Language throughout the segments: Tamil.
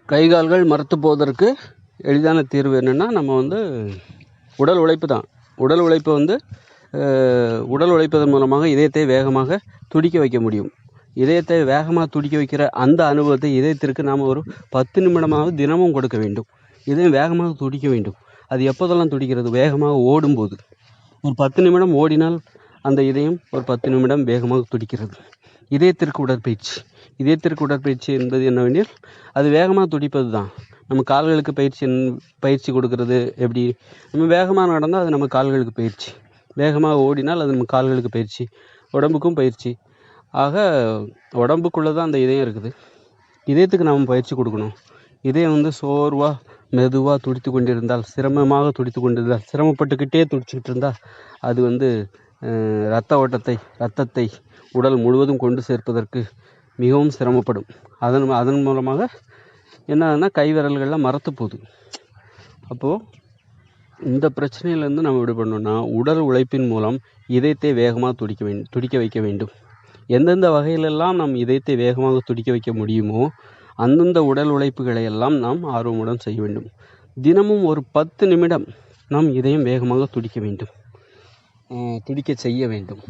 கை கால்கள் மரத்து போவதற்கு எளிதான தீர்வு என்னென்னா, நம்ம உடல் உழைப்பு தான். உடல் உழைப்பதன் மூலமாக இதயத்தை வேகமாக துடிக்க வைக்க முடியும். இதயத்தை வேகமாக துடிக்க வைக்கிற அந்த அனுபவத்தை இதயத்திற்கு நாம் ஒரு 10 நிமிடமாவது தினமும் கொடுக்க வேண்டும். இதயம் வேகமாக துடிக்க வேண்டும். அது எப்போதெல்லாம் துடிக்கிறது? வேகமாக ஓடும்போது. ஒரு 10 நிமிடம் ஓடினால் அந்த இதயம் ஒரு 10 நிமிடம் வேகமாக துடிக்கிறது. இதயத்திற்கு உடற்பயிற்சி என்பது என்னவெனில், அது வேகமாக துடிப்பது தான். நம்ம கால்களுக்கு பயிற்சி கொடுக்கறது எப்படி? நம்ம வேகமாக நடந்தால் அது நம்ம கால்களுக்கு பயிற்சி, வேகமாக ஓடினால் அது நம்ம கால்களுக்கு பயிற்சி, உடம்புக்கும் பயிற்சி. ஆக உடம்புக்குள்ளே தான் அந்த இதயம் இருக்குது. இதயத்துக்கு நாம் பயிற்சி கொடுக்கணும். இதயம் சோர்வாக மெதுவாக துடித்து கொண்டிருந்தால், சிரமமாக துடித்து கொண்டிருந்தால், சிரமப்பட்டுக்கிட்டே துடிச்சிக்கிட்டு இருந்தால் அது இரத்தத்தை உடல் முழுவதும் கொண்டு சேர்ப்பதற்கு மிகவும் சிரமப்படும். அதன் மூலமாக என்னன்னா கை விரல்கள்லாம் மரத்து போகுது. அப்போது இந்த பிரச்சனையிலேருந்து நம்ம விடுபடணும்னா, உடல் உழைப்பின் மூலம் இதயத்தை வேகமாக துடிக்க வைக்க வேண்டும். எந்தெந்த வகையிலெல்லாம் நம் இதயத்தை வேகமாக துடிக்க வைக்க முடியுமோ அந்தந்த உடல் உழைப்புகளை எல்லாம் நாம் ஆர்வமுடன் செய்ய வேண்டும். தினமும் ஒரு 10 நிமிடம் நாம் இதயம் வேகமாக துடிக்க செய்ய வேண்டும்.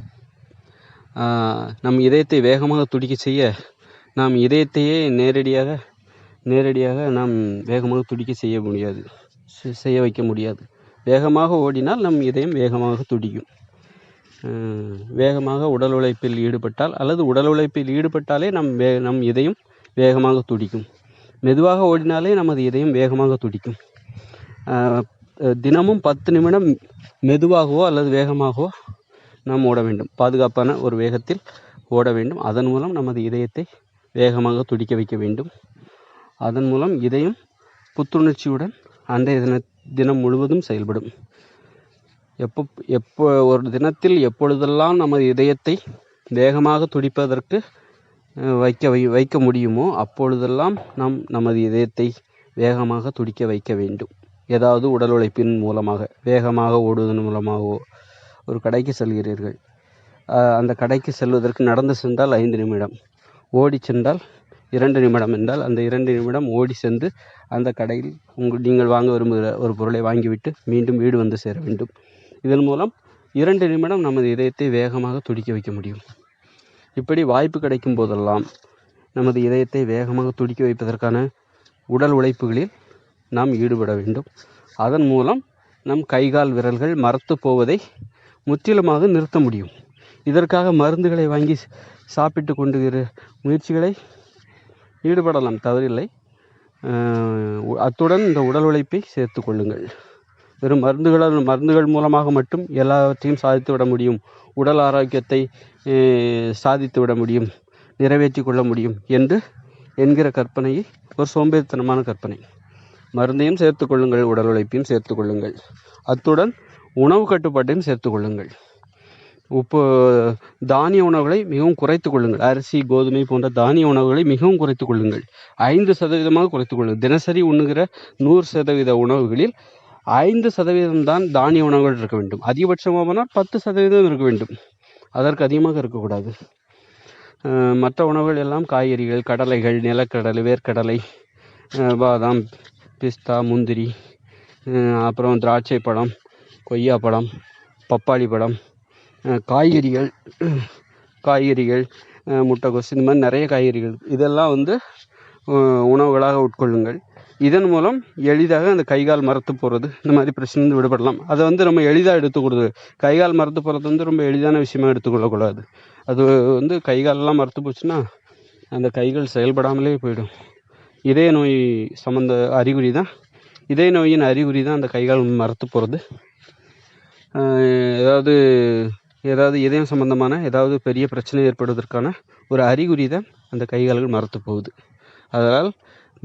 நம் இதயத்தை வேகமாக துடிக்க செய்ய நாம் இதயத்தையே நேரடியாக நாம் வேகமாக துடிக்க செய்ய வைக்க முடியாது. வேகமாக ஓடினால் நம் இதயம் வேகமாக துடிக்கும். வேகமாக உடல் உழைப்பில் ஈடுபட்டால், அல்லது உடல் உழைப்பில் ஈடுபட்டாலே நம் இதயம் வேகமாக துடிக்கும். மெதுவாக ஓடினாலே நமது இதயம் வேகமாக துடிக்கும். தினமும் 10 நிமிடம் மெதுவாகவோ அல்லது வேகமாகவோ நாம் ஓட வேண்டும். பாதுகாப்பான ஒரு வேகத்தில் ஓட வேண்டும். அதன் மூலம் நமது இதயத்தை வேகமாக துடிக்க வைக்க வேண்டும். அதன் மூலம் இதயம் புத்துணர்ச்சியுடன் அன்றைய தினம் முழுவதும் செயல்படும். ஒரு தினத்தில் எப்பொழுதெல்லாம் நமது இதயத்தை வேகமாக துடிப்பதற்கு வைக்க முடியுமோ அப்பொழுதெல்லாம் நாம் நமது இதயத்தை வேகமாக துடிக்க வைக்க வேண்டும். ஏதாவது உடல் உழைப்பின் மூலமாக, வேகமாக ஓடுவதன் மூலமாகவோ. ஒரு கடைக்கு செல்கிறீர்கள். அந்த கடைக்கு செல்வதற்கு நடந்து சென்றால் 5 நிமிடம், ஓடி சென்றால் 2 நிமிடம் என்றால் அந்த 2 நிமிடம் ஓடி சென்று அந்த கடையில் நீங்கள் வாங்க விரும்புகிற ஒரு பொருளை வாங்கிவிட்டு மீண்டும் வீடு வந்து சேர வேண்டும். இதன் மூலம் 2 நிமிடம் நமது இதயத்தை வேகமாக துடிக்க வைக்க முடியும். இப்படி வாய்ப்பு கிடைக்கும் போதெல்லாம் நமது இதயத்தை வேகமாக துடிக்க வைப்பதற்கான உடல் உழைப்புகளில் நாம் ஈடுபட வேண்டும். அதன் மூலம் நம் கைகால் விரல்கள் மரத்து போவதை முற்றிலுமாக நிறுத்த முடியும். இதற்காக மருந்துகளை வாங்கி சாப்பிட்டு கொண்டுகிற முயற்சிகளை ஈடுபடலாம், தவறில்லை. அத்துடன் இந்த உடல் உழைப்பை சேர்த்து கொள்ளுங்கள். வெறும் மருந்துகள் மூலமாக மட்டும் எல்லாவற்றையும் சாதித்து விட முடியும், உடல் ஆரோக்கியத்தை சாதித்து விட முடியும், நிறைவேற்றி கொள்ள முடியும் என்கிற கற்பனையை ஒரு சோம்பேறித்தனமான கற்பனை. மருந்தையும் சேர்த்து கொள்ளுங்கள், உடல் உழைப்பையும் சேர்த்து கொள்ளுங்கள். அத்துடன் உணவு கட்டுப்பாட்டையும் சேர்த்து கொள்ளுங்கள். தானிய உணவுகளை மிகவும் குறைத்து கொள்ளுங்கள். அரிசி, கோதுமை போன்ற தானிய உணவுகளை மிகவும் குறைத்து கொள்ளுங்கள். 5% குறைத்து கொள்ளுங்கள். தினசரி உண்ணுகிற 100% உணவுகளில் 5% தான் தானிய உணவுகள் இருக்க வேண்டும். அதிகபட்சமாக 10% இருக்க வேண்டும். அதற்கு அதிகமாக இருக்கக்கூடாது. மற்ற உணவுகள் எல்லாம் காய்கறிகள், கடலைகள், நிலக்கடலை, வேர்க்கடலை, பாதாம், பிஸ்தா, முந்திரி, அப்புறம் திராட்சை பழம், கொய்யாப்பழம், பப்பாளி பழம், காய்கறிகள், முட்டைகோஸ், இந்த மாதிரி நிறைய காய்கறிகள், இதெல்லாம் உணவுகளாக உட்கொள்ளுங்கள். இதன் மூலம் எளிதாக அந்த கைகால் மரத்து போகிறது, இந்த மாதிரி பிரச்சனை விடுபடலாம். அதை நம்ம எளிதாக எடுத்துக்கொடுது. கைகால் மரத்து போகிறது ரொம்ப எளிதான விஷயமாக எடுத்துக்கொள்ளக்கூடாது. அது கைகாலெல்லாம் மரத்து போச்சுன்னா அந்த கைகள் செயல்படாமலே போயிடும். இதய நோய் இதய நோயின் அறிகுறி தான் அந்த கைகால் மரத்து போகிறது. ஏதாவது இதயம் சம்பந்தமான ஏதாவது பெரிய பிரச்சனை ஏற்படுவதற்கான ஒரு அறிகுறி தான் அந்த கைகால்கள் மரத்து போகுது. அதனால்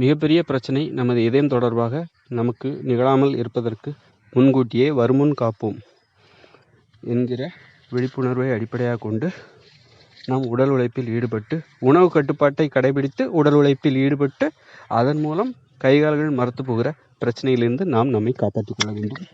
மிகப்பெரிய பிரச்சனை நமது இதயம் தொடர்பாக நமக்கு நிகழாமல் இருப்பதற்கு முன்கூட்டியே வருமுன் காப்போம் என்கிற விழிப்புணர்வை அடிப்படையாக கொண்டு நாம் உடல் உழைப்பில் ஈடுபட்டு, உணவு கட்டுப்பாட்டை கடைபிடித்து உடல் உழைப்பில் ஈடுபட்டு, அதன் மூலம் கைகால்கள் மரத்து போகிற பிரச்சனையிலிருந்து நாம் நம்மை காப்பாற்றிக் கொள்ள வேண்டும்.